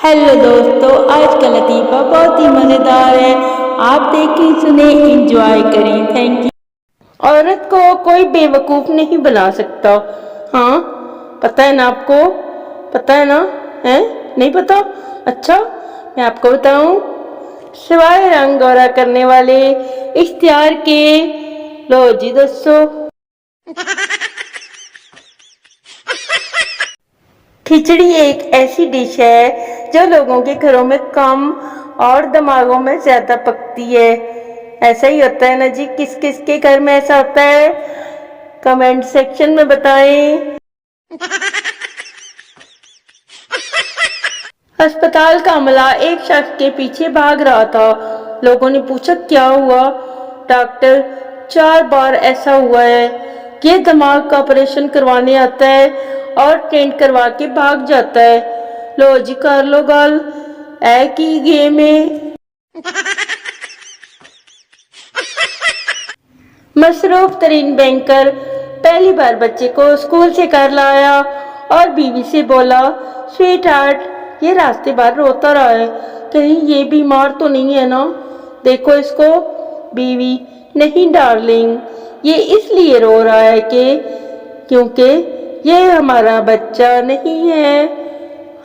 Hello दोस्तों, आज का लतीफ़ा बहुत ही मज़ेदार है। आप देखें, सुने, एंजॉय करें। Thank you. औरत को कोई बेवकूफ़ नहीं बना सकता। हाँ, पता है ना आपको? पता है ना? है नहीं पता? अच्छा, मैं आपको बताऊं। सिवाय रंग गोरा करने वाले इख्तियार के। लो जी दोस्तों, खिचड़ी एक ऐसी डिश है जो लोगों के घरों में कम और दिमागों में ज्यादा पकती है। ऐसा ही होता है ना जी? किस किस के घर में ऐसा होता है? कमेंट सेक्शन में बताएं। अस्पताल का अमला एक शख्स के पीछे भाग रहा था। लोगों ने पूछा, क्या हुआ? डॉक्टर, 4 बार ऐसा हुआ है। ये दिमाग का ऑपरेशन करवाने आता है और टेंट करवा के भाग जाता है। लो जी, कर लो गल, ऐ की गेम है। मसरूफ तरीन बैंकर पहली बार बच्चे को स्कूल से घर लाया और बीवी से बोला, स्वीट हार्ट, ये रास्ते भर रोता रहा है, कहीं ये बीमार तो नहीं है ना? देखो इसको। बीवी, नहीं डार्लिंग, ये इसलिए रो रहा है क्योंकि ये हमारा बच्चा नहीं है।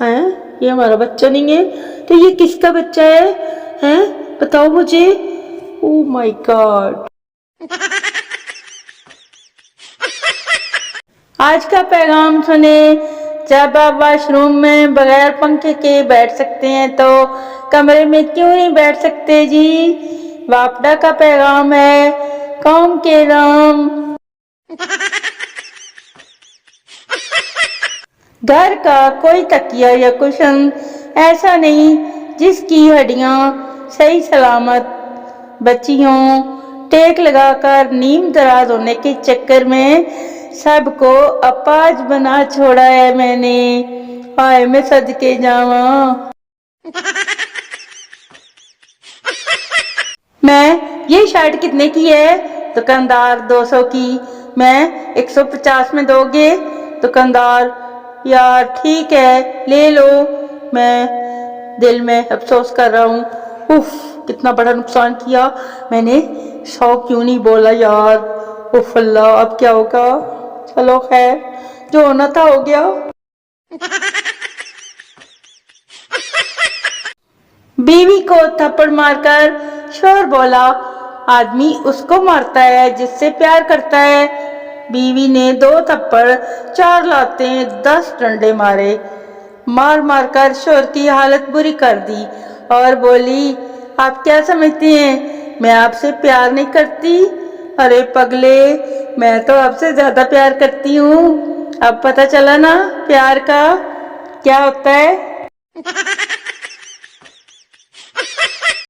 हैं? ये हमारा बच्चा नहीं है तो ये किसका बच्चा है? हैं? बताओ मुझे। Oh my God. आज का पैगाम सुने। जब आप वॉशरूम में बगैर पंखे के बैठ सकते हैं तो कमरे में क्यों नहीं बैठ सकते जी? वापडा का पैगाम है, कौम के नाम। घर का कोई तकिया या कुशन ऐसा नहीं जिसकी हड्डियां सही सलामत बची हों। टेक लगाकर नीम दराज होने के चक्कर में सबको अपाज बना छोड़ा है मैंने। हाय मैं सदके जावा। मैं ये शर्ट कितने की है? दुकानदार, 200 की। मैं 150 में दोगे? दुकानदार, यार ठीक है ले लो। मैं दिल में अफसोस कर रहा हूँ, उफ कितना बड़ा नुकसान किया मैंने। 100 क्यों नहीं बोला यार। उफ अल्लाह, अब क्या होगा? चलो खैर, जो होना था हो गया। बीवी को थप्पड़ मारकर शोर बोला, आदमी उसको मारता है जिससे प्यार करता है। बीवी ने 2 थप्पड़, 4 लातें, 10 डंडे मारे। मार मार कर शोर की हालत बुरी कर दी और बोली, आप क्या समझती हैं मैं आपसे प्यार नहीं करती? अरे पगले, मैं तो आपसे ज्यादा प्यार करती हूँ। अब पता चला ना प्यार का क्या होता है?